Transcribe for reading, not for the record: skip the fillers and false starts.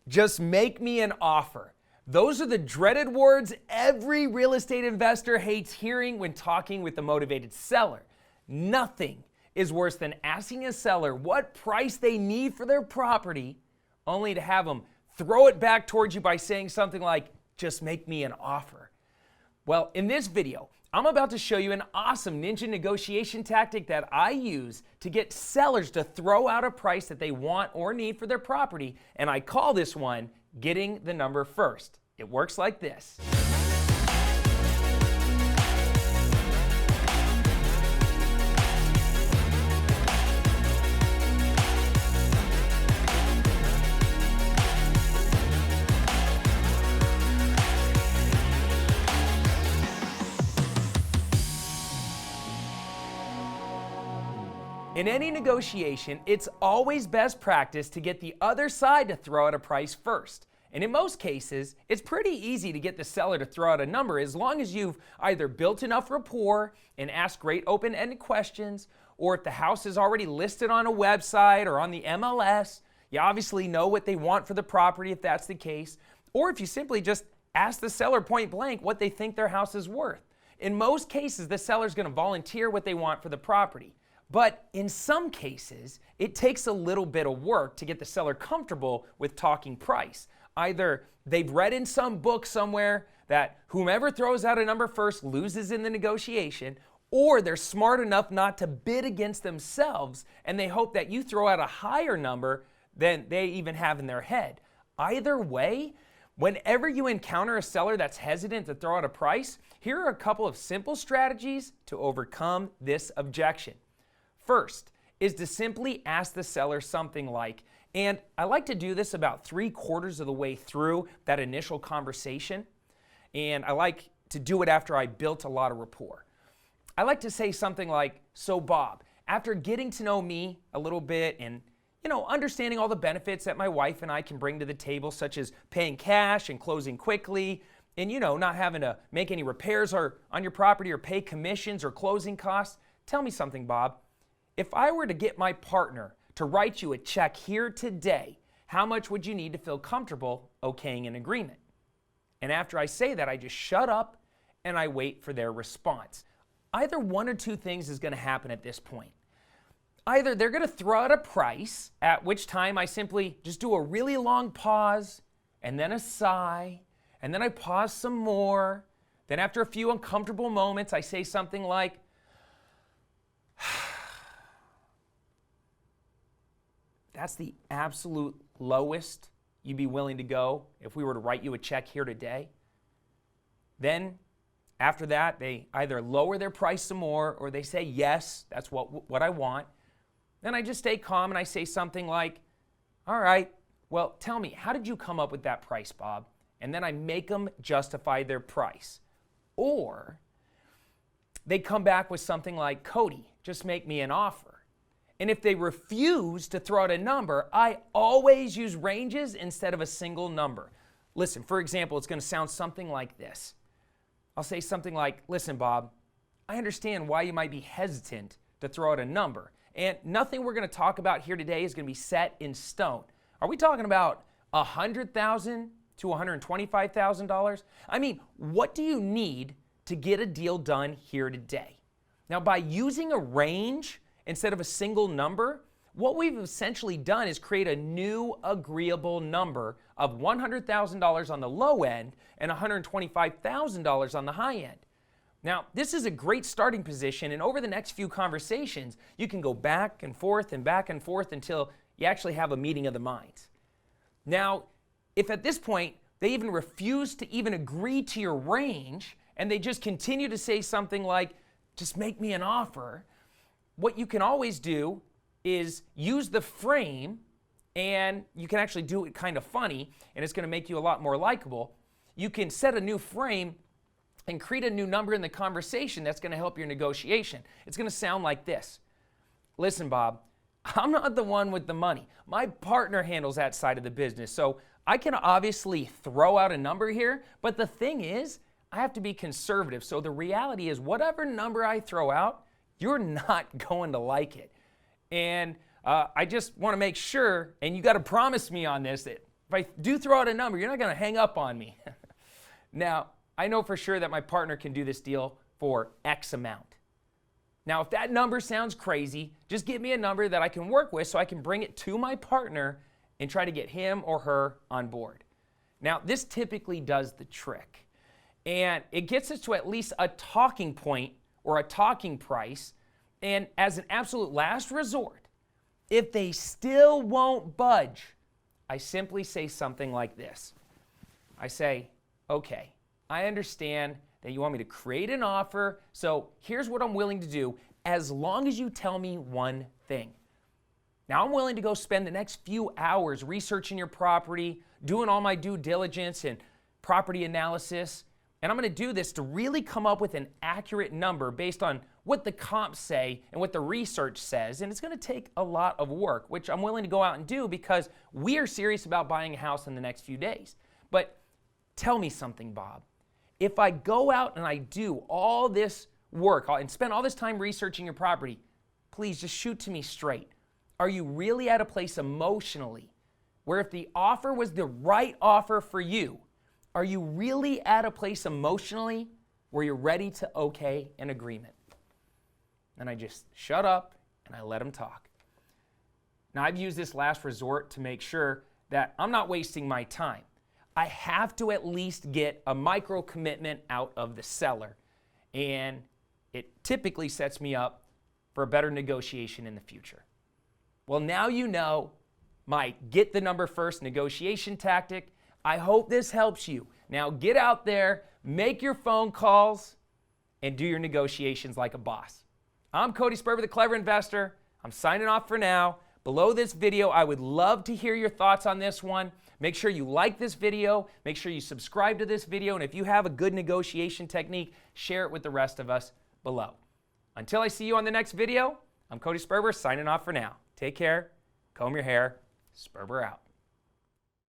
Just make me an offer. Those are the dreaded words every real estate investor hates hearing when talking with a motivated seller. Nothing is worse than asking a seller what price they need for their property, only to have them throw it back towards you by saying something like, just make me an offer. Well, in this video, I'm about to show you an awesome ninja negotiation tactic that I use to get sellers to throw out a price that they want or need for their property, and I call this one getting the number first. It works like this. In any negotiation, it's always best practice to get the other side to throw out a price first. And in most cases, it's pretty easy to get the seller to throw out a number as long as you've either built enough rapport and asked great open-ended questions, or if the house is already listed on a website or on the MLS, you obviously know what they want for the property if that's the case, or if you simply just ask the seller point blank what they think their house is worth. In most cases, the seller's going to volunteer what they want for the property. But in some cases, it takes a little bit of work to get the seller comfortable with talking price. Either they've read in some book somewhere that whomever throws out a number first loses in the negotiation, or they're smart enough not to bid against themselves and they hope that you throw out a higher number than they even have in their head. Either way, whenever you encounter a seller that's hesitant to throw out a price, here are a couple of simple strategies to overcome this objection. First is to simply ask the seller something like, and I like to do this about 3/4 of the way through that initial conversation, and I like to do it after I built a lot of rapport. I like to say something like, so Bob, after getting to know me a little bit and understanding all the benefits that my wife and I can bring to the table, such as paying cash and closing quickly, and not having to make any repairs on your property or pay commissions or closing costs, tell me something, Bob. If I were to get my partner to write you a check here today, how much would you need to feel comfortable okaying an agreement? And after I say that, I just shut up and I wait for their response. Either one or two things is going to happen at this point. Either they're going to throw out a price, at which time I simply just do a really long pause and then a sigh, and then I pause some more. Then after a few uncomfortable moments, I say something like, that's the absolute lowest you'd be willing to go if we were to write you a check here today. Then, after that, they either lower their price some more or they say, yes, that's what I want. Then I just stay calm and I say something like, all right, well, tell me, how did you come up with that price, Bob? And then I make them justify their price. Or they come back with something like, Cody, just make me an offer. And if they refuse to throw out a number, I always use ranges instead of a single number. Listen, for example, it's going to sound something like this. I'll say something like, listen, Bob, I understand why you might be hesitant to throw out a number. And nothing we're going to talk about here today is going to be set in stone. Are we talking about $100,000 to $125,000? I mean, what do you need to get a deal done here today? Now, by using a range instead of a single number, what we've essentially done is create a new agreeable number of $100,000 on the low end and $125,000 on the high end. Now, this is a great starting position, and over the next few conversations, you can go back and forth until you actually have a meeting of the minds. Now, if at this point they even refuse to even agree to your range and they just continue to say something like, just make me an offer, what you can always do is use the frame, and you can actually do it kind of funny, and it's going to make you a lot more likable. You can set a new frame and create a new number in the conversation that's going to help your negotiation. It's going to sound like this. Listen, Bob, I'm not the one with the money. My partner handles that side of the business, so I can obviously throw out a number here, but the thing is, I have to be conservative. So the reality is, whatever number I throw out, you're not going to like it. And I just want to make sure, and you got to promise me on this, that if I do throw out a number, you're not going to hang up on me. Now, I know for sure that my partner can do this deal for X amount. Now, if that number sounds crazy, just give me a number that I can work with so I can bring it to my partner and try to get him or her on board. Now, this typically does the trick. And it gets us to at least a talking point or a talking price. And as an absolute last resort, if they still won't budge, I simply say something like this. I say, okay, I understand that you want me to create an offer, so here's what I'm willing to do as long as you tell me one thing. Now, I'm willing to go spend the next few hours researching your property, doing all my due diligence and property analysis, and I'm going to do this to really come up with an accurate number based on what the comps say and what the research says, and it's going to take a lot of work, which I'm willing to go out and do because we are serious about buying a house in the next few days. But tell me something, Bob. If I go out and I do all this work and spend all this time researching your property, please just shoot to me straight. Are you really at a place emotionally where if the offer was the right offer for you, are you really at a place emotionally where you're ready to okay an agreement? And I just shut up and I let them talk. Now, I've used this last resort to make sure that I'm not wasting my time. I have to at least get a micro commitment out of the seller, and it typically sets me up for a better negotiation in the future. Well, now you know my get the number first negotiation tactic. I hope this helps you. Now get out there, make your phone calls, and do your negotiations like a boss. I'm Cody Sperber, the Clever Investor. I'm signing off for now. Below this video, I would love to hear your thoughts on this one. Make sure you like this video. Make sure you subscribe to this video. And if you have a good negotiation technique, share it with the rest of us below. Until I see you on the next video, I'm Cody Sperber signing off for now. Take care, comb your hair, Sperber out.